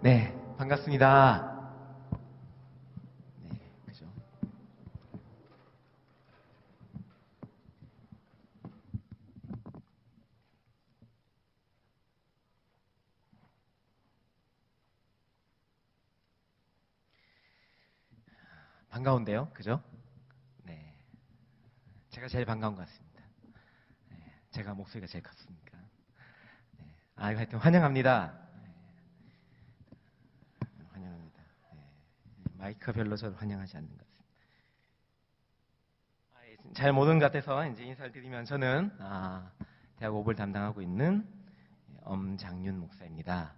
네, 반갑습니다. 네, 그죠. 반가운데요, 그죠? 네, 제가 제일 반가운 것 같습니다. 네, 제가 목소리가 제일 컸으니까. 네, 하여튼 환영합니다. 네, 환영합니다. 네, 마이크가 별로 저를 환영하지 않는 것 같습니다. 잘 모르는 것 같아서 이제 인사를 드리면 저는 대학 오부를 담당하고 있는 엄장윤 목사입니다.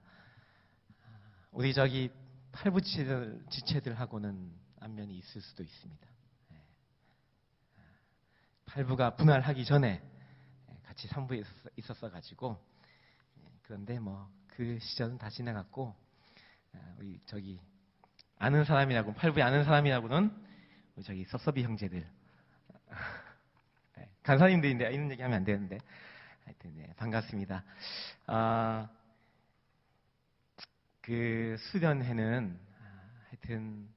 우리 저기 팔부 지체들하고는 안면이 있을 수도 있습니다. 네. 팔부가 분할하기 전에 같이 산부에 있었어가지고 그런데 뭐 그 시절은 다 지나갔고 우리 저기 아는 사람이라고 팔부에 아는 사람이라고는 우리 저기 섭섭이 형제들 간사님들인데 이런 얘기하면 안 되는데 하여튼 네, 반갑습니다. 그 수련회는 하여튼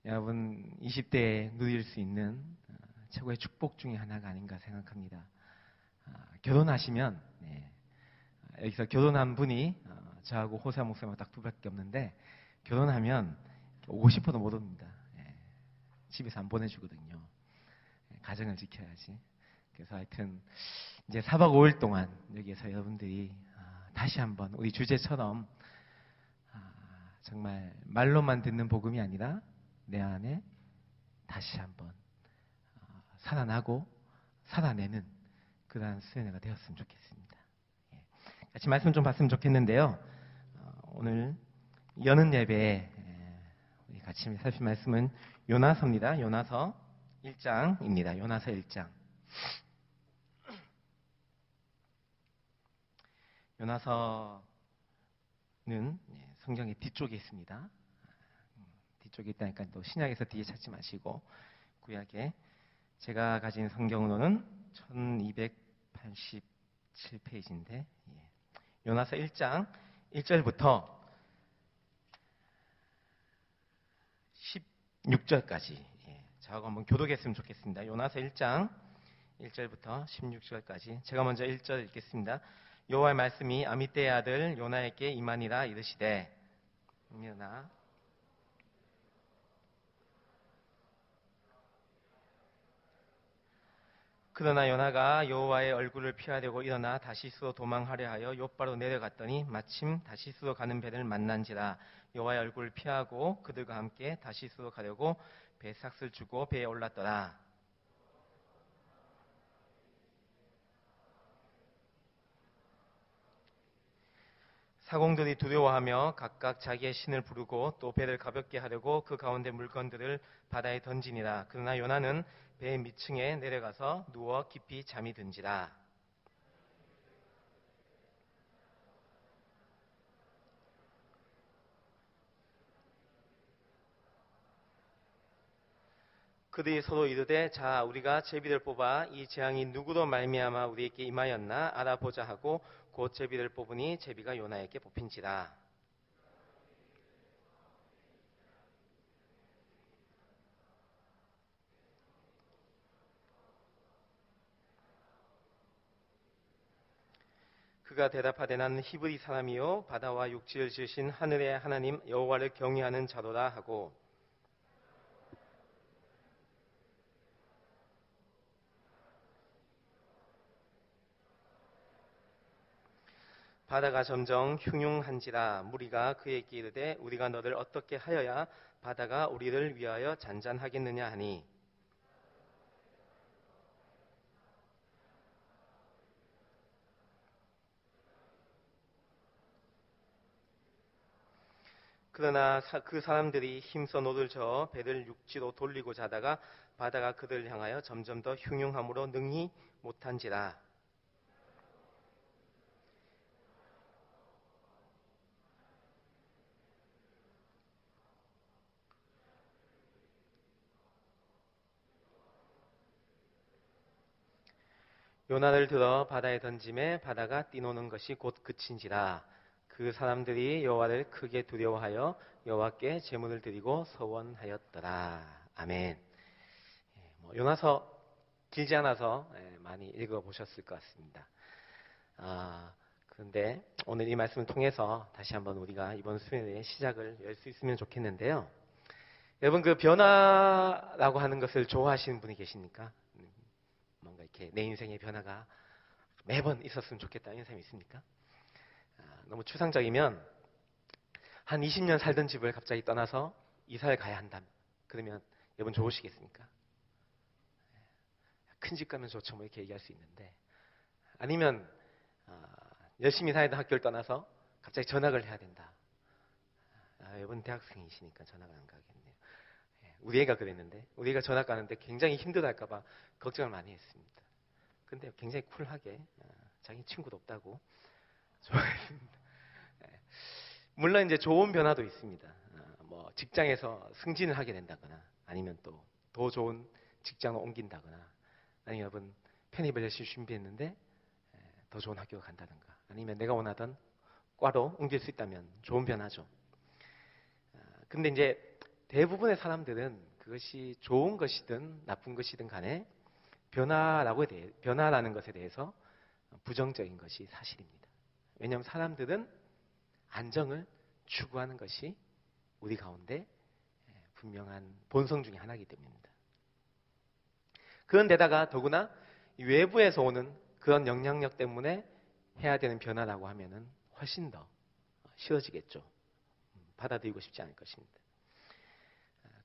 여러분 20대에 누릴 수 있는 최고의 축복 중에 하나가 아닌가 생각합니다. 결혼하시면 여기서 결혼한 분이 저하고 호사 목사님하고 딱 두 밖에 없는데 결혼하면 오고 싶어도 못 옵니다. 집에서 안 보내주거든요. 가정을 지켜야지. 그래서 하여튼 이제 4박 5일 동안 여기에서 여러분들이 다시 한번 우리 주제처럼 정말 말로만 듣는 복음이 아니라 내 안에 다시 한번 살아나고 살아내는 그러한 수련회가 되었으면 좋겠습니다. 같이 말씀 좀 봤으면 좋겠는데요. 오늘 여는 예배에 우리 같이 살필 말씀은 요나서입니다. 요나서 1장입니다. 요나서 1장. 요나서는 성경의 뒤쪽에 있습니다. 뒤쪽에 있다니까 또 신약에서 뒤에 찾지 마시고 구약에 제가 가진 성경으로는 1287페이지인데 요나서 1장 1절부터 16절까지 저하고 한번 교독했으면 좋겠습니다. 요나서 1장 1절부터 16절까지 제가 먼저 1절 읽겠습니다. 여호와의 말씀이 아미떼의 아들 요나에게 임하니라 이르시되 일어나 그러나 요나가 여호와의 얼굴을 피하려고 일어나 다시스로 도망하려 하여 욥바로 내려갔더니 마침 다시스로 가는 배를 만난지라. 여호와의 얼굴을 피하고 그들과 함께 다시스로 가려고 배 삭슬 주고 배에 올랐더라. 사공들이 두려워하며 각각 자기의 신을 부르고 또 배를 가볍게 하려고 그 가운데 물건들을 바다에 던지니라. 그러나 요나는 배 밑층에 내려가서 누워 깊이 잠이 든지라. 그들이 서로 이르되 자 우리가 제비를 뽑아 이 재앙이 누구로 말미암아 우리에게 임하였나 알아보자 하고 곧 제비를 뽑으니 제비가 요나에게 뽑힌지라. 그가 대답하되 나는 히브리 사람이요 바다와 육지를 지으신 하늘의 하나님 여호와를 경외하는 자로라 하고 바다가 점점 흉흉한지라. 무리가 그에게 이르되 우리가 너를 어떻게 하여야 바다가 우리를 위하여 잔잔하겠느냐 하니 그러나 그 사람들이 힘써 노를 저어 배를 육지로 돌리고 자다가 바다가 그들을 향하여 점점 더 흉흉함으로 능히 못한지라. 요나를 들어 바다에 던짐에 바다가 뛰노는 것이 곧 그친지라. 그 사람들이 여호와를 크게 두려워하여 여호와께 제물을 드리고 서원하였더라. 아멘. 요나서 길지 않아서 많이 읽어보셨을 것 같습니다. 그런데 오늘 이 말씀을 통해서 다시 한번 우리가 이번 수련회의 시작을 열 수 있으면 좋겠는데요. 여러분, 그 변화라고 하는 것을 좋아하시는 분이 계십니까? 뭔가 이렇게 내 인생의 변화가 매번 있었으면 좋겠다 이런 사람이 있습니까? 너무 추상적이면 한 20년 살던 집을 갑자기 떠나서 이사를 가야 한다. 그러면 여러분 좋으시겠습니까? 큰 집 가면 좋죠, 뭐 이렇게 얘기할 수 있는데, 아니면 열심히 다니던 학교를 떠나서 갑자기 전학을 해야 된다. 여러분 대학생이시니까 전학을 안 가겠네요. 우리 애가 그랬는데, 우리 애가 전학 가는데 굉장히 힘들어할까봐 걱정을 많이 했습니다. 근데 굉장히 쿨하게 자기 친구도 없다고 좋아했습니다. 물론 이제 좋은 변화도 있습니다. 뭐 직장에서 승진을 하게 된다거나, 아니면 또 더 좋은 직장을 옮긴다거나, 아니면 여러분 편입을 열심히 준비했는데 더 좋은 학교를 간다든가, 아니면 내가 원하던 과로 옮길 수 있다면 좋은 변화죠. 근데 이제 대부분의 사람들은 그것이 좋은 것이든 나쁜 것이든 간에 변화라는 것에 대해서 부정적인 것이 사실입니다. 왜냐하면 사람들은 안정을 추구하는 것이 우리 가운데 분명한 본성 중에 하나이기 때문입니다. 그런데다가 더구나 외부에서 오는 그런 영향력 때문에 해야 되는 변화라고 하면은 훨씬 더 쉬워지겠죠. 받아들이고 싶지 않을 것입니다.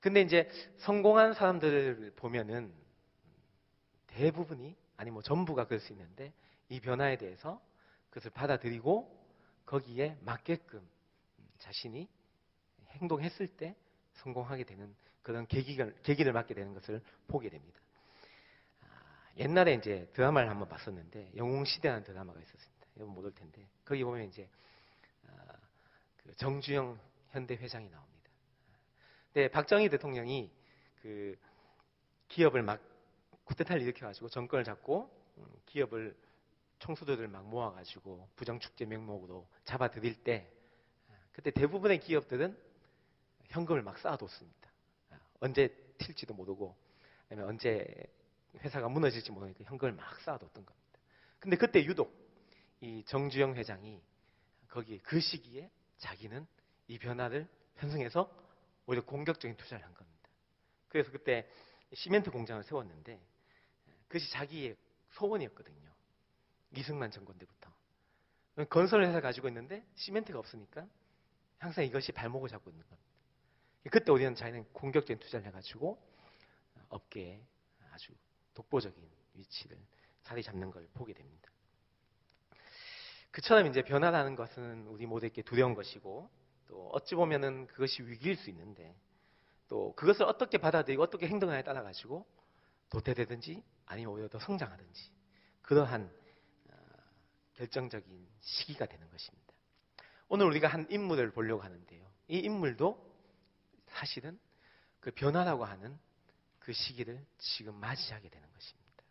근데 이제 성공한 사람들을 보면은 대부분이, 아니 뭐 전부가 그럴 수 있는데, 이 변화에 대해서 그것을 받아들이고 거기에 맞게끔 자신이 행동했을 때 성공하게 되는 그런 계기를 맞게 되는 것을 보게 됩니다. 옛날에 이제 드라마를 한번 봤었는데, 영웅시대라는 드라마가 있었습니다. 여러분 못 올 텐데, 거기 보면 이제 그 정주영 현대 회장이 나옵니다. 근데 박정희 대통령이 그 기업을 막 쿠데타를 일으켜가지고 정권을 잡고 기업을 총수들을 막 모아가지고 부정축제 명목으로 잡아들일 때, 그때 대부분의 기업들은 현금을 막 쌓아뒀습니다. 언제 튈지도 모르고, 아니면 언제 회사가 무너질지 모르니까 현금을 막 쌓아뒀던 겁니다. 근데 그때 유독 이 정주영 회장이 거기에 그 시기에 자기는 이 변화를 편승해서 오히려 공격적인 투자를 한 겁니다. 그래서 그때 시멘트 공장을 세웠는데, 그것이 자기의 소원이었거든요. 이승만 정권 때부터. 건설 회사 가지고 있는데 시멘트가 없으니까 항상 이것이 발목을 잡고 있는 겁니다. 그때 우리는 자기는 공격적인 투자를 해가지고 업계에 아주 독보적인 위치를 자리 잡는 걸 보게 됩니다. 그처럼 이제 변화라는 것은 우리 모두에게 두려운 것이고, 또 어찌 보면은 그것이 위기일 수 있는데, 또 그것을 어떻게 받아들이고 어떻게 행동하냐에 따라 가지고 도태되든지 아니면 오히려 더 성장하든지, 그러한 결정적인 시기가 되는 것입니다. 오늘 우리가 한 인물을 보려고 하는데요, 이 인물도 사실은 그 변화라고 하는 그 시기를 지금 맞이하게 되는 것입니다.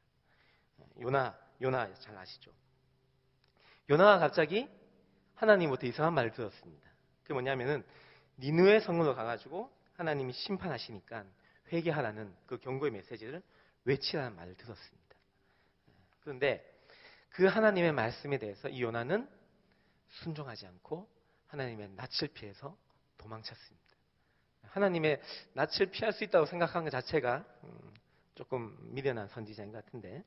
요나 잘 아시죠? 요나가 갑자기 하나님부터 이상한 말을 들었습니다. 그게 뭐냐면은 니느웨 성으로 가가지고 하나님이 심판하시니까 회개하라는 그 경고의 메시지를 외치라는 말을 들었습니다. 그런데 그 하나님의 말씀에 대해서 이 요나는 순종하지 않고 하나님의 낯을 피해서 도망쳤습니다. 하나님의 낯을 피할 수 있다고 생각한 것 자체가 조금 미련한 선지자인 것 같은데,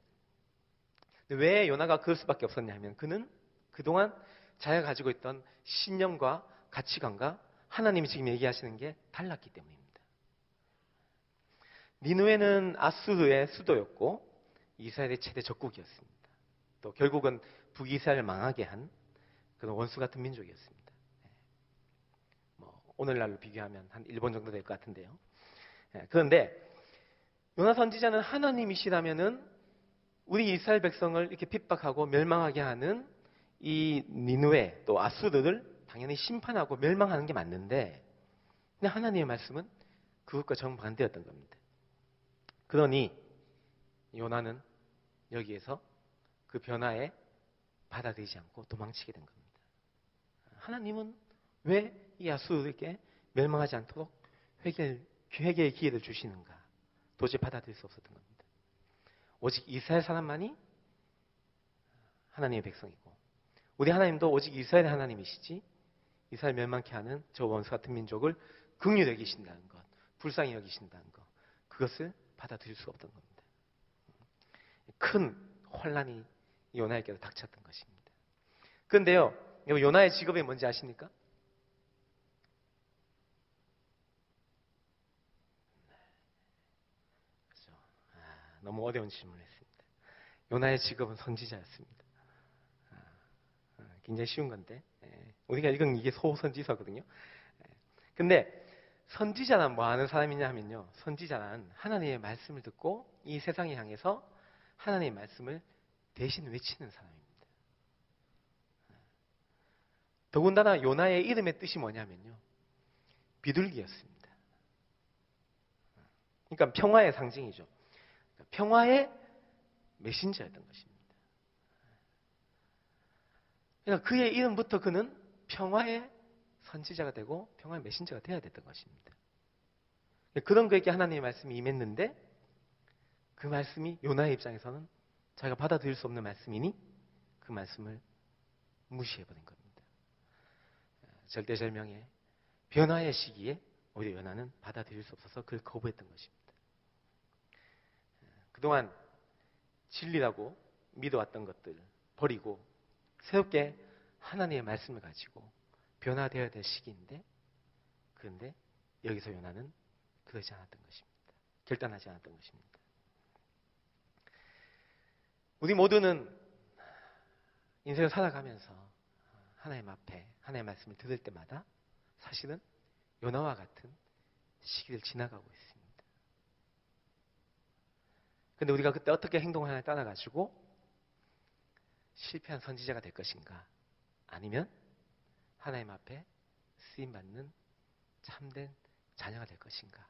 왜 요나가 그럴 수밖에 없었냐 하면, 그는 그동안 자기가 가지고 있던 신념과 가치관과 하나님이 지금 얘기하시는 게 달랐기 때문입니다. 니느웨는 아수르의 수도였고 이스라엘의 최대 적국이었습니다. 또 결국은 북이스라엘을 망하게 한 그런 원수 같은 민족이었습니다. 오늘날로 비교하면 한 일본 정도 될 것 같은데요. 그런데 요나 선지자는 하나님이시라면은 우리 이스라엘 백성을 이렇게 핍박하고 멸망하게 하는 이 니느웨 또 아수르를 당연히 심판하고 멸망하는 게 맞는데, 근데 하나님의 말씀은 그것과 정반대였던 겁니다. 그러니 요나는 여기에서 그 변화에 받아들이지 않고 도망치게 된 겁니다. 하나님은 왜 이 야수들에게 멸망하지 않도록 회개의 기회를 주시는가? 도저히 받아들일 수 없었던 겁니다. 오직 이스라엘 사람만이 하나님의 백성이고, 우리 하나님도 오직 이스라엘 하나님이시지 이스라엘 멸망케 하는 저 원수 같은 민족을 긍휼히 여기신다는 것, 불쌍히 여기신다는 것, 그것을 받아들일 수 없던 겁니다. 큰 환란이 요나에게도 닥쳤던 것입니다. 그런데요, 요나의 직업이 뭔지 아십니까? 너무 어려운 질문을 했습니다. 요나의 직업은 선지자였습니다. 굉장히 쉬운 건데, 우리가 읽은 이게 소선지서거든요. 근데 선지자란 뭐 하는 사람이냐 하면요, 선지자란 하나님의 말씀을 듣고 이 세상에 향해서 하나님의 말씀을 대신 외치는 사람입니다. 더군다나 요나의 이름의 뜻이 뭐냐면요, 비둘기였습니다. 그러니까 평화의 상징이죠. 평화의 메신저였던 것입니다. 그러니까 그의 이름부터 그는 평화의 선지자가 되고 평화의 메신저가 되어야 됐던 것입니다. 그런 그에게 하나님의 말씀이 임했는데, 그 말씀이 요나의 입장에서는 자기가 받아들일 수 없는 말씀이니 그 말씀을 무시해버린 겁니다. 절대절명의 변화의 시기에 오히려 요나는 받아들일 수 없어서 그를 거부했던 것입니다. 그동안 진리라고 믿어왔던 것들 버리고 새롭게 하나님의 말씀을 가지고 변화되어야 될 시기인데, 그런데 여기서 요나는 그러지 않았던 것입니다. 결단하지 않았던 것입니다. 우리 모두는 인생을 살아가면서 하나님 앞에 하나님의 말씀을 들을 때마다 사실은 요나와 같은 시기를 지나가고 있습니다. 근데 우리가 그때 어떻게 행동을 하나에 따라가지고 실패한 선지자가 될 것인가, 아니면 하나님 앞에 쓰임받는 참된 자녀가 될 것인가,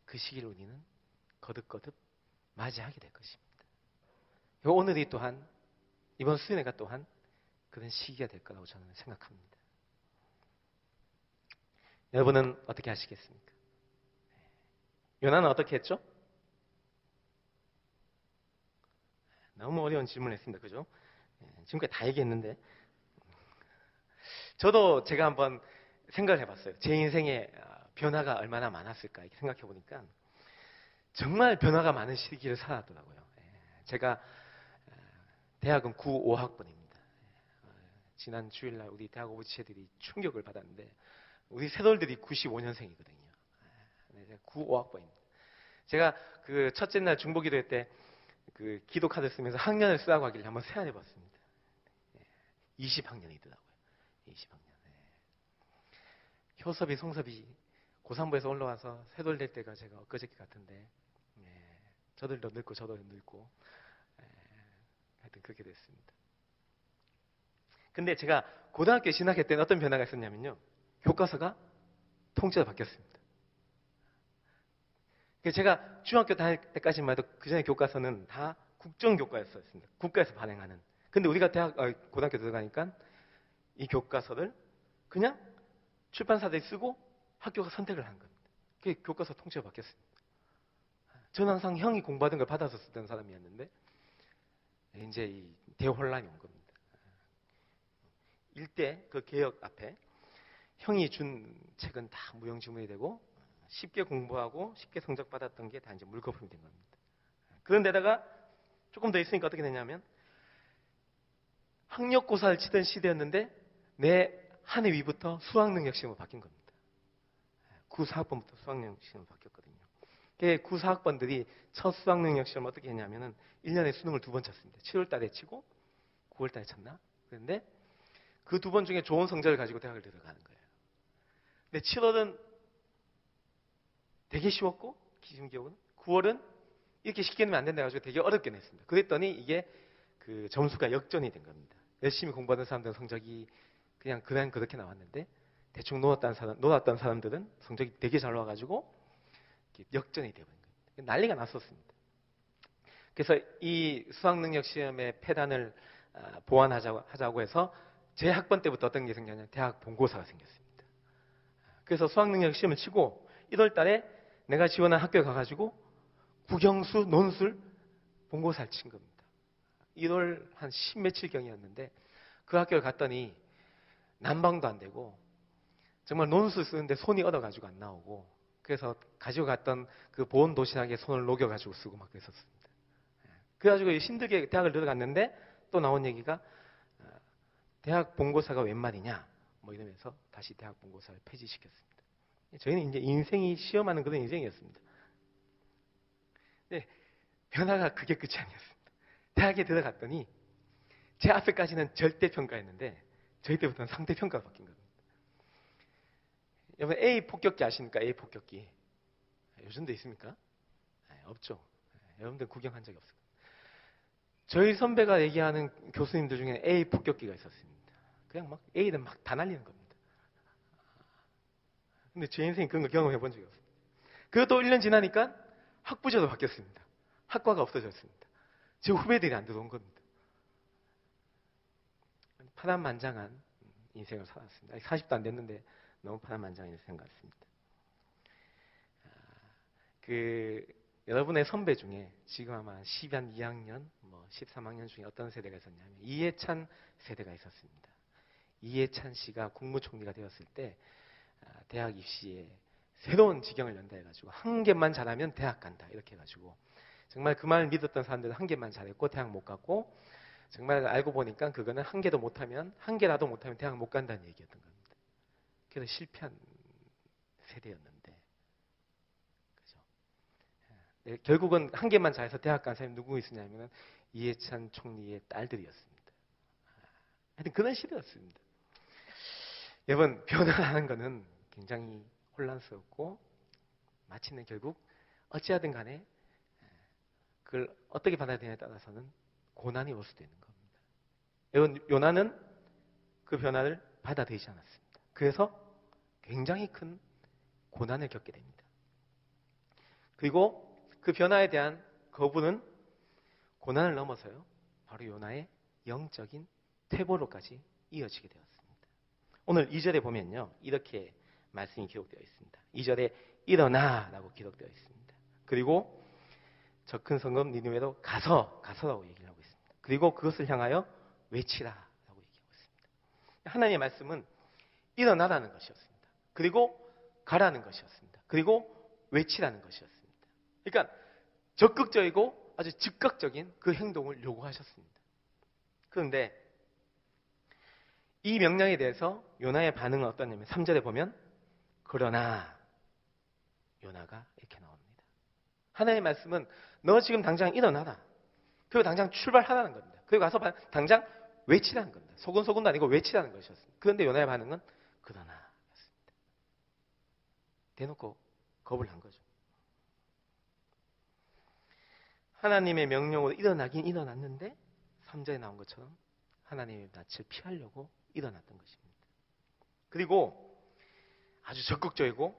그 시기를 우리는 거듭거듭 맞이하게 될 것입니다. 오늘이 또한, 이번 수련회가 또한 그런 시기가 될 거라고 저는 생각합니다. 여러분은 어떻게 하시겠습니까? 요나는 어떻게 했죠? 너무 어려운 질문을 했습니다. 그죠? 지금까지 다 얘기했는데, 저도 제가 한번 생각을 해봤어요. 제 인생에 변화가 얼마나 많았을까 이렇게 생각해 보니까 정말 변화가 많은 시기를 살았더라고요. 제가 대학은 95학번입니다. 지난 주일날 우리 대학 오부지체들이 충격을 받았는데, 우리 새돌들이 95년생이거든요. 95학번입니다. 제가 그 첫째 날 중보기도회 때 그 기도 카드 쓰면서 학년을 쓰라고 하길래 한번 세안해 봤습니다. 20학년이더라고요. 20학년. 효섭이, 송섭이 고3부에서 올라와서 새돌 될 때가 제가 엊그저께 같은데, 저들도 늙고 저도 늙고, 하여튼 그렇게 됐습니다. 근데 제가 고등학교 진학할 때는 어떤 변화가 있었냐면요, 교과서가 통째로 바뀌었습니다. 제가 중학교 다닐 때까지만 해도 그 전에 교과서는 다 국정교과였습니다. 국가에서 발행하는. 근데 우리가 고등학교 들어가니까 이 교과서를 그냥 출판사들이 쓰고 학교가 선택을 한 겁니다. 그게 교과서 통째로 바뀌었습니다. 저는 항상 형이 공부하던 걸 받아서 쓰던 사람이었는데, 이제 이 대혼란이 온 겁니다. 일대 그 개혁 앞에 형이 준 책은 다 무용지물이 되고, 쉽게 공부하고 쉽게 성적 받았던 게 다 이제 물거품이 된 겁니다. 그런데다가 조금 더 있으니까 어떻게 되냐면, 학력고사를 치던 시대였는데 내 한 해 위부터 수학능력 시험으로 바뀐 겁니다. 94학번부터 수학능력 시험으로 바뀌었거든요. 94학번들이 첫 수학능력 시험을 어떻게 했냐면은 1년에 수능을 2번 쳤습니다. 7월 달에 치고 9월 달에 쳤나? 그런데 그 2번 중에 좋은 성적을 가지고 대학을 들어가는 거예요. 근데 7월은 되게 쉬웠고, 기준 기억은 9월은 이렇게 쉽게 내면 안 된다 가지고 되게 어렵게 냈습니다. 그랬더니 이게 그 점수가 역전이 된 겁니다. 열심히 공부하는 사람들은 성적이 그냥 그렇게 나왔는데, 대충 놀았던 사람들은 성적이 되게 잘 나와가지고 역전이 되어버린 겁니다. 난리가 났었습니다. 그래서 이 수학능력 시험의 폐단을 보완하자고 해서 제 학번 때부터 어떤 게 생겼냐면 대학 본고사가 생겼습니다. 그래서 수학능력 시험을 치고 1월 달에 내가 지원한 학교에 가가지고 국영수, 논술 본고사를 친 겁니다. 1월 한 10며칠경이었는데 그 학교를 갔더니 난방도 안 되고 정말 논술 쓰는데 손이 얼어가지고 안 나오고 그래서 가지고 갔던 그 보온 도시락에 손을 녹여가지고 쓰고 막 그랬었습니다. 그래가지고 힘들게 대학을 들어갔는데 또 나온 얘기가 대학 본고사가 웬 말이냐 뭐 이러면서 다시 대학 본고사를 폐지시켰습니다. 저희는 이제 인생이 시험하는 그런 인생이었습니다. 근데 변화가 그게 끝이 아니었습니다. 대학에 들어갔더니 제 앞에까지는 절대평가였는데 저희 때부터는 상대평가가 바뀐 겁니다. 여러분 A 폭격기 아십니까? A 폭격기. 요즘도 있습니까? 없죠. 여러분들 구경한 적이 없어요. 저희 선배가 얘기하는 교수님들 중에 A 폭격기가 있었습니다. 그냥 막 A는 막 다 날리는 겁니다. 근데 제 인생에 그런 거 경험해 본 적이 없습니다. 그것도 1년 지나니까 학부제도 바뀌었습니다. 학과가 없어졌습니다. 제 후배들이 안 들어온 겁니다. 파란만장한 인생을 살았습니다. 40도 안 됐는데 너무 파란만장한 인생 같습니다. 여러분의 선배 중에 지금 아마 12학년, 13학년 중에 어떤 세대가 있었냐면 이해찬 세대가 있었습니다. 이해찬 씨가 국무총리가 되었을 때 대학 입시에 새로운 지경을 연다 해가지고 한 개만 잘하면 대학 간다 이렇게 해가지고 정말 그 말을 믿었던 사람들은 한 개만 잘했고 대학 못 갔고 정말 알고 보니까 그거는 한 개도 못하면 한 개라도 못하면 대학 못 간다는 얘기였던 겁니다. 그래서 실패한 세대였는데 그죠? 네, 결국은 한 개만 잘해서 대학 간 사람이 누구 있었냐면 이해찬 총리의 딸들이었습니다. 하여튼 그런 시대였습니다. 여러분 변화하는 거는 굉장히 혼란스럽고 마치는 결국 어찌하든 간에 그걸 어떻게 받아들이냐에 따라서는 고난이 올 수도 있는 겁니다. 여러분 요나는 그 변화를 받아들이지 않았습니다. 그래서 굉장히 큰 고난을 겪게 됩니다. 그리고 그 변화에 대한 거부는 고난을 넘어서요 바로 요나의 영적인 퇴보로까지 이어지게 되었습니다. 오늘 2절에 보면요 이렇게 말씀이 기록되어 있습니다. 2절에 일어나라고 기록되어 있습니다. 그리고 저 큰 성읍 니느웨로 가서라고 얘기를 하고 있습니다. 그리고 그것을 향하여 외치라라고 얘기하고 있습니다. 하나님의 말씀은 일어나라는 것이었습니다. 그리고 가라는 것이었습니다. 그리고 외치라는 것이었습니다. 그러니까 적극적이고 아주 즉각적인 그 행동을 요구하셨습니다. 그런데 이 명령에 대해서 요나의 반응은 어떠냐면 3절에 보면 그러나 요나가 이렇게 나옵니다. 하나님의 말씀은 너 지금 당장 일어나라. 그리고 당장 출발하라는 겁니다. 그리고 가서 당장 외치라는 겁니다. 소근소근도 아니고 외치라는 것이었습니다. 그런데 요나의 반응은 그러나 였습니다. 대놓고 겁을 한 거죠. 하나님의 명령으로 일어나긴 일어났는데 3절에 나온 것처럼 하나님의 낯을 피하려고 일어났던 것입니다. 그리고 아주 적극적이고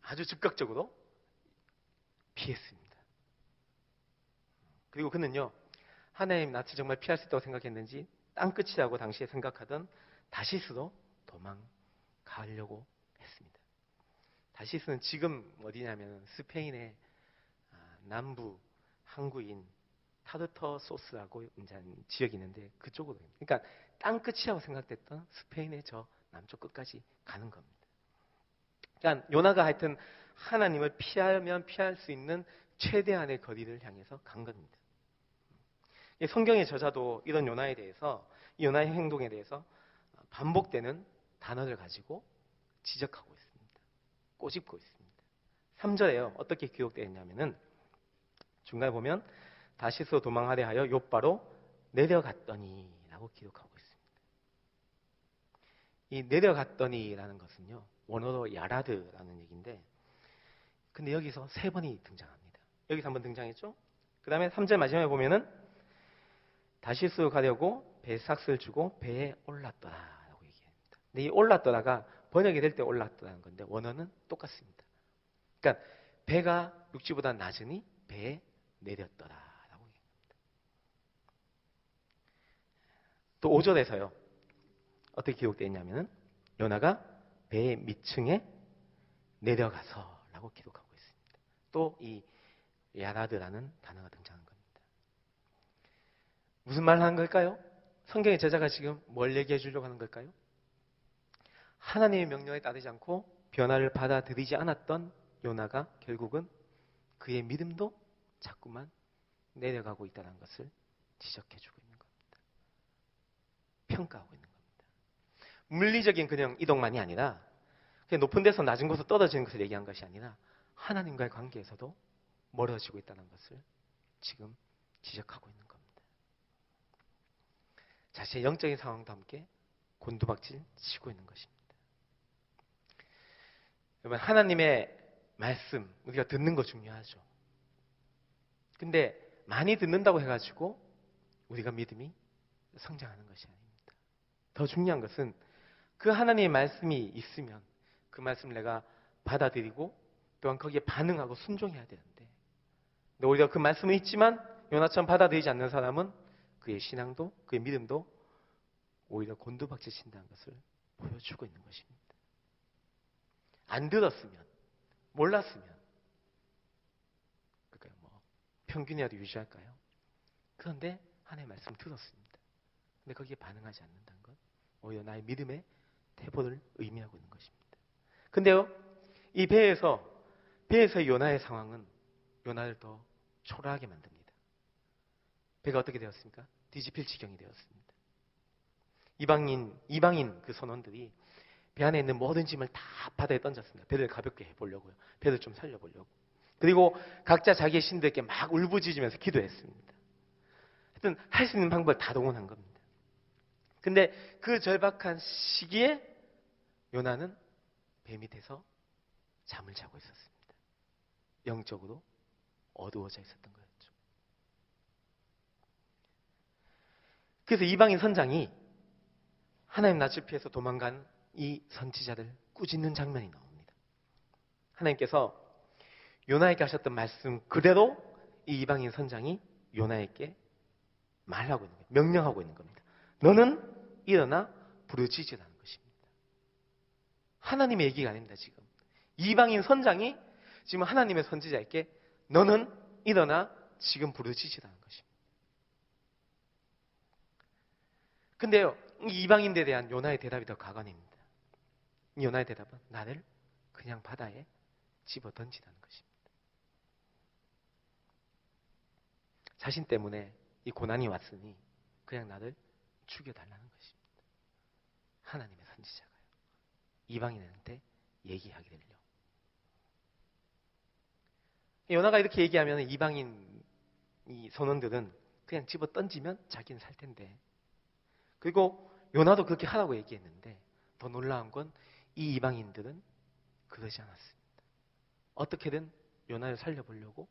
아주 즉각적으로 피했습니다. 그리고 그는요 하나님 낯을 정말 피할 수 있다고 생각했는지 땅끝이라고 당시에 생각하던 다시스로 도망가려고 했습니다. 다시스는 지금 어디냐면 스페인의 남부 항구인 타르터소스라고 지역이 있는데 그쪽으로, 그러니까 땅끝이라고 생각됐던 스페인의 저 남쪽 끝까지 가는 겁니다. 그러니까 요나가 하여튼 하나님을 피하면 피할 수 있는 최대한의 거리를 향해서 간 겁니다. 성경의 저자도 이런 요나에 대해서, 이 요나의 행동에 대해서 반복되는 단어를 가지고 지적하고 있습니다. 꼬집고 있습니다. 3절에요. 어떻게 기록되어 있냐면은 중간에 보면 다시스로 도망하려 하여 욥바로 내려갔더니 라고 기록하고 있습니다. 이 내려갔더니라는 것은요 원어로 야라드라는 얘기인데 근데 여기서 3번이 등장합니다. 여기서 한번 등장했죠. 그 다음에 3절 마지막에 보면은 다시스로 가려고 배에 삭스를 주고 배에 올랐더라라고 얘기합니다. 근데 이 올랐더라가 번역이 될 때 올랐더라는 건데 원어는 똑같습니다. 그러니까 배가 육지보다 낮으니 배에 내렸더라라고 얘기합니다. 또 5절에서요. 어떻게 기록되어 있냐면 요나가 배의 밑층에 내려가서라고 기록하고 있습니다. 또 이 야라드라는 단어가 등장한 겁니다. 무슨 말을 하는 걸까요? 성경의 저자가 지금 뭘 얘기해 주려고 하는 걸까요? 하나님의 명령에 따르지 않고 변화를 받아들이지 않았던 요나가 결국은 그의 믿음도 자꾸만 내려가고 있다는 것을 지적해 주고 있는 겁니다. 평가하고 있는 겁니다. 물리적인 그냥 이동만이 아니라 그냥 높은 데서 낮은 곳으로 떨어지는 것을 얘기한 것이 아니라 하나님과의 관계에서도 멀어지고 있다는 것을 지금 지적하고 있는 겁니다. 자신의 영적인 상황도 함께 곤두박질 치고 있는 것입니다. 여러분, 하나님의 말씀 우리가 듣는 거 중요하죠. 근데 많이 듣는다고 해가지고 우리가 믿음이 성장하는 것이 아닙니다. 더 중요한 것은 그 하나님의 말씀이 있으면 그 말씀을 내가 받아들이고 또한 거기에 반응하고 순종해야 되는데, 근데 오히려 그 말씀은 있지만 요나처럼 받아들이지 않는 사람은 그의 신앙도 그의 믿음도 오히려 곤두박질 친다는 것을 보여주고 있는 것입니다. 안 들었으면, 몰랐으면 그러니까 평균이라도 유지할까요? 그런데 하나님의 말씀을 들었습니다. 근데 거기에 반응하지 않는다는 것, 오히려 나의 믿음의 태보를 의미하고 있는 것입니다. 근데요, 이 배에서 요나의 상황은 요나를 더 초라하게 만듭니다. 배가 어떻게 되었습니까? 뒤집힐 지경이 되었습니다. 이방인 그 선원들이 배 안에 있는 모든 짐을 다 바다에 던졌습니다. 배를 가볍게 해보려고요. 배를 좀 살려보려고. 그리고 각자 자기의 신들에게 막 울부짖으면서 기도했습니다. 하여튼 할 수 있는 방법을 다 동원한 겁니다. 근데 그 절박한 시기에 요나는 배 밑에서 잠을 자고 있었습니다. 영적으로 어두워져 있었던 거였죠. 그래서 이방인 선장이 하나님 낯을 피해서 도망간 이 선지자를 꾸짖는 장면이 나옵니다. 하나님께서 요나에게 하셨던 말씀 그대로 이 이방인 선장이 요나에게 말하고 있는 거예요. 명령하고 있는 겁니다. 너는 일어나 부르짖으라는 것입니다. 하나님의 얘기가 아닙니다. 지금 이방인 선장이 지금 하나님의 선지자에게 너는 일어나 지금 부르짖으라는 것입니다. 근데요, 이 이방인들에 대한 요나의 대답이 더 가관입니다. 이 요나의 대답은 나를 그냥 바다에 집어 던지라는 것입니다. 자신 때문에 이 고난이 왔으니 그냥 나를 죽여달라는 것입니다. 하나님의 선지자가요, 이방인한테 얘기하기를요. 요나가 이렇게 얘기하면 이방인 이 선원들은 그냥 집어 던지면 자기는 살 텐데, 그리고 요나도 그렇게 하라고 얘기했는데 더 놀라운 건 이 이방인들은 그러지 않았습니다. 어떻게든 요나를 살려보려고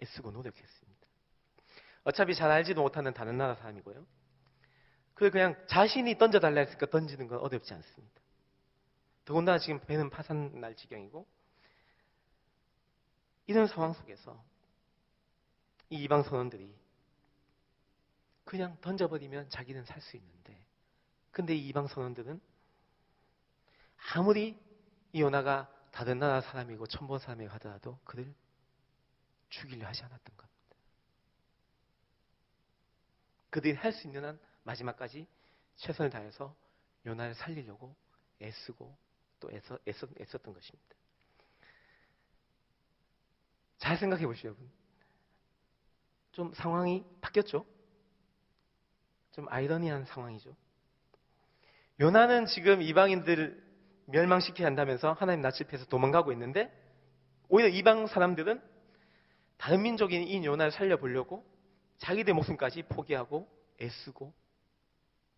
애쓰고 노력했습니다. 어차피 잘 알지도 못하는 다른 나라 사람이고요. 그냥 자신이 던져달라 했으니까 던지는 건 어렵지 않습니다. 더군다나 지금 배는 파산 날 지경이고, 이런 상황 속에서 이 이방 선원들이 그냥 던져버리면 자기는 살 수 있는데, 근데 이 이방 선원들은 아무리 이 요나가 다른 나라 사람이고 천본 사람이고 하더라도 그를 죽이려 하지 않았던 겁니다. 그들이 할 수 있는 한 마지막까지 최선을 다해서 요나를 살리려고 애쓰고 또 애썼던 것입니다. 잘 생각해 보시죠, 여러분. 좀 상황이 바뀌었죠? 좀 아이러니한 상황이죠. 요나는 지금 이방인들을 멸망시켜야 한다면서 하나님 낯을 피해서 도망가고 있는데, 오히려 이방 사람들은 다른 민족인 이 요나를 살려보려고 자기들 목숨까지 포기하고 애쓰고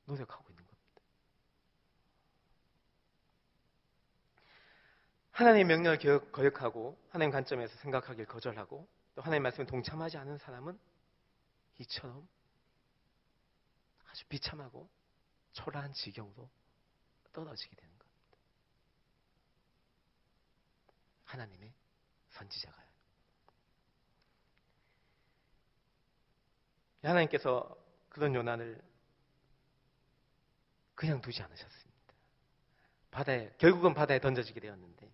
노력하고 있는 겁니다. 하나님의 명령을 거역하고 하나님 관점에서 생각하길 거절하고 또 하나님의 말씀에 동참하지 않은 사람은 이처럼 아주 비참하고 초라한 지경으로 떨어지게 되는 겁니다. 하나님의 선지자가요. 하나님께서 그런 요나를 그냥 두지 않으셨습니다. 결국은 바다에 던져지게 되었는데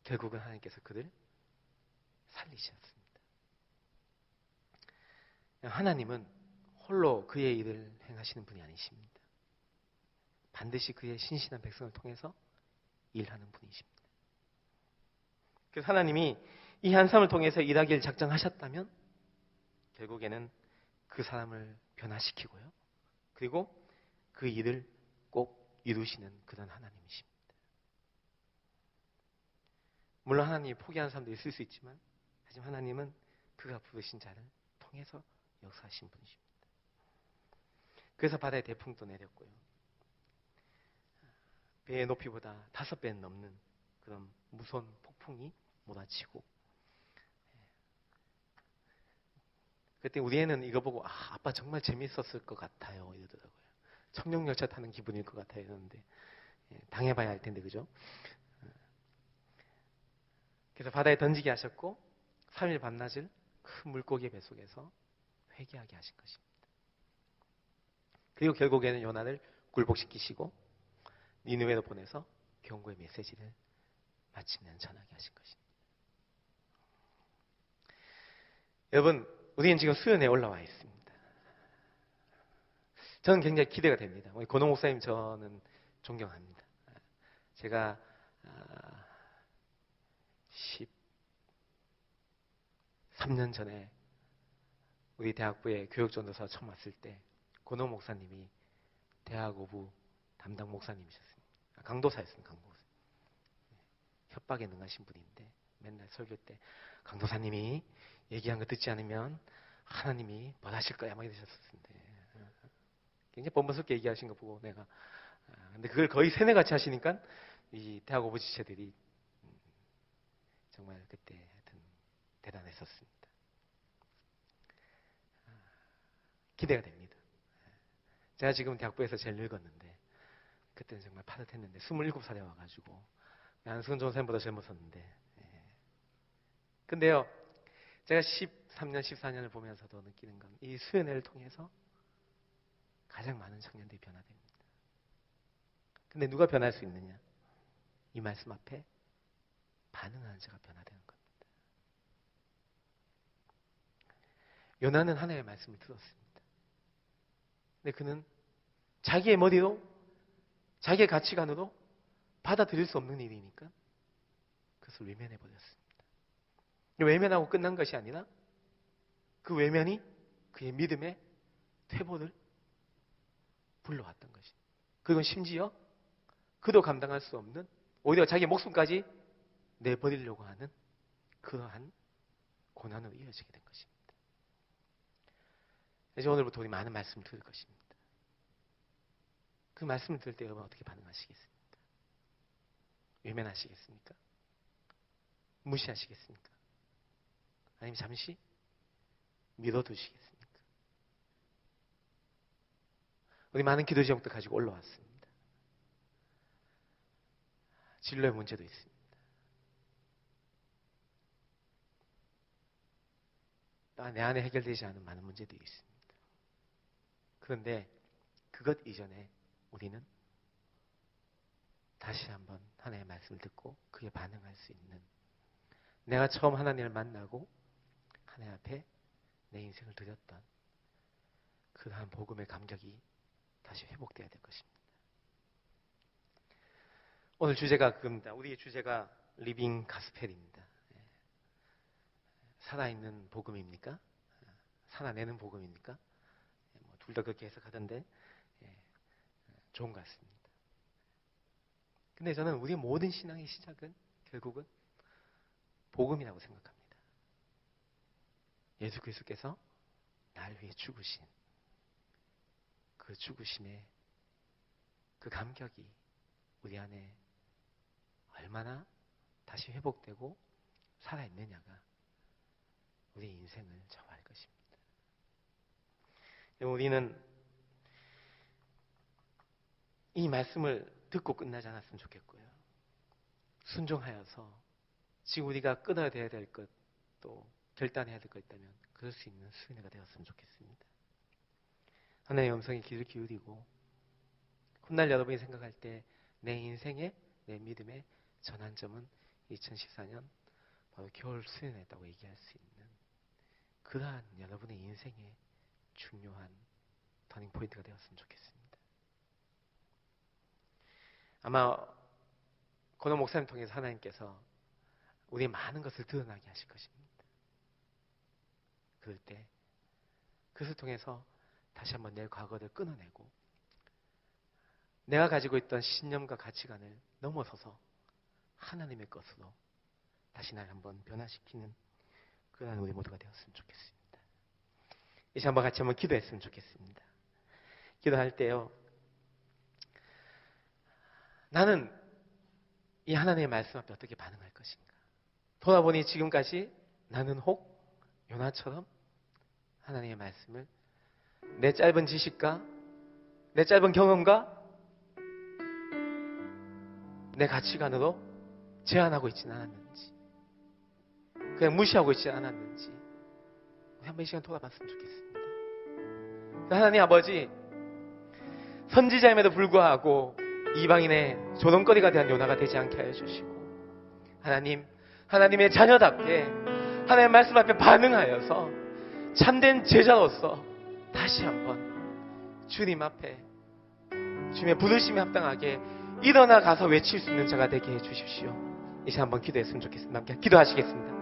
결국은 하나님께서 그를 살리셨습니다. 하나님은 홀로 그의 일을 행하시는 분이 아니십니다. 반드시 그의 신실한 백성을 통해서 일하는 분이십니다. 그래서 하나님이 이 한 사람을 통해서 일하기를 작정하셨다면 결국에는 그 사람을 변화시키고요. 그리고 그 일을 꼭 이루시는 그런 하나님이십니다. 물론 하나님이 포기하는 사람도 있을 수 있지만 하지만 하나님은 그가 부르신 자를 통해서 역사하신 분이십니다. 그래서 바다에 대풍도 내렸고요. 배의 높이보다 5배 넘는 그런 무서운 폭풍이 몰아치고 그때 우리 애는 이거 보고 아빠 정말 재밌었을 것 같아요 이러더라고요. 청룡열차 타는 기분일 것 같아요 이러는데 당해봐야 할 텐데 그죠? 그래서 바다에 던지게 하셨고 3일 반나절 큰 물고기의 뱃속에서 회개하게 하신 것입니다. 그리고 결국에는 요나를 굴복시키시고 니느웨로 보내서 경고의 메시지를 마침내 전하게 하신 것입니다. 여러분 우리는 지금 수련회에 올라와 있습니다. 저는 굉장히 기대가 됩니다. 우리 권호 목사님 저는 존경합니다. 제가 13년 전에 우리 대학부에 교육전도사 처음 왔을 때 권호 목사님이 대학오부 담당 목사님이셨습니다. 강도사였습니다. 강도사. 협박에 능하신 분인데 맨날 설교 때 강도사님이 얘기한 거 듣지 않으면 하나님이 벌하실 거야 막 이러셨습니다. 굉장히 번번스럽게 얘기하신 거 보고 내가 근데 그걸 거의 세뇌같이 하시니까 이 대학 오부 지체들이 정말 그때 하여튼 대단했었습니다. 기대가 됩니다. 제가 지금 대학부에서 제일 늙었는데 그때는 정말 파릇했는데 27살에 와가지고 안승훈 전사님보다 젊었었는데 근데요 제가 13년 14년을 보면서도 느끼는 건 이 수련회를 통해서 가장 많은 청년들이 변화됩니다. 근데 누가 변할 수 있느냐? 이 말씀 앞에 반응하는 자가 변화되는 겁니다. 요나는 하나님의 말씀을 들었습니다. 근데 그는 자기의 머리로 자기의 가치관으로 받아들일 수 없는 일이니까 그것을 외면해버렸습니다. 외면하고 끝난 것이 아니라 그 외면이 그의 믿음의 퇴보를 불러왔던 것입니다. 그건 심지어 그도 감당할 수 없는 오히려 자기 목숨까지 내버리려고 하는 그러한 고난으로 이어지게 된 것입니다. 이제 오늘부터 우리 많은 말씀을 들을 것입니다. 그 말씀을 들을 때 여러분 어떻게 반응하시겠습니까? 외면하시겠습니까? 무시하시겠습니까? 아니면 잠시 믿어두시겠습니까? 우리 많은 기도 제목도 가지고 올라왔습니다. 진로의 문제도 있습니다. 또 내 안에 해결되지 않은 많은 문제들이 있습니다. 그런데 그것 이전에 우리는 다시 한번 하나님의 말씀을 듣고 그에 반응할 수 있는 내가 처음 하나님을 만나고 하나님 앞에 내 인생을 드렸던 그러한 복음의 감격이 다시 회복되어야 될 것입니다. 오늘 주제가 그겁니다. 우리의 주제가 리빙 가스펠입니다. 살아있는 복음입니까? 살아내는 복음입니까? 둘 다 그렇게 해석하던데 좋은 것 같습니다. 근데 저는 우리 모든 신앙의 시작은 결국은 복음이라고 생각합니다. 예수 그리스도께서 날 위해 죽으신 그 죽으심의 그 감격이 우리 안에 얼마나 다시 회복되고 살아있느냐가 우리 인생을 좌우할 것입니다. 우리는 이 말씀을 듣고 끝나지 않았으면 좋겠고요. 순종하여서 지금 우리가 끊어야 될 것, 또 결단해야 될 것 있다면 그럴 수 있는 수련회가 되었으면 좋겠습니다. 하나님의 음성에 귀를 기울이고 훗날 여러분이 생각할 때 내 인생의, 내 믿음의 전환점은 2014년 바로 겨울 수련회였다고 얘기할 수 있는 그러한 여러분의 인생의 중요한 터닝 포인트가 되었으면 좋겠습니다. 아마 권호 목사님 통해서 하나님께서 우리의 많은 것을 드러나게 하실 것입니다. 그럴 때 그것을 통해서 다시 한번 내 과거를 끊어내고 내가 가지고 있던 신념과 가치관을 넘어서서 하나님의 것으로 다시 날 한번 변화시키는 그러한 우리 모두가 되었으면 좋겠습니다. 이제 한번 같이 한번 기도했으면 좋겠습니다. 기도할 때요, 나는 이 하나님의 말씀 앞에 어떻게 반응할 것인가? 돌아보니 지금까지 나는 혹 요나처럼 하나님의 말씀을 내 짧은 지식과 내 짧은 경험과 내 가치관으로 제한하고 있지는 않았는지, 그냥 무시하고 있지 않았는지 우리 한번 이 시간 돌아봤으면 좋겠습니다. 하나님 아버지, 선지자임에도 불구하고 이방인의 조롱거리가 된 요나가 되지 않게 하여 주시고, 하나님, 하나님의 자녀답게 하나님의 말씀 앞에 반응하여서 참된 제자로서 다시 한번 주님 앞에 주님의 부르심에 합당하게 일어나 가서 외칠 수 있는 자가 되게 해 주십시오. 이제 한번 기도했으면 좋겠습니다. 함께 기도하시겠습니다.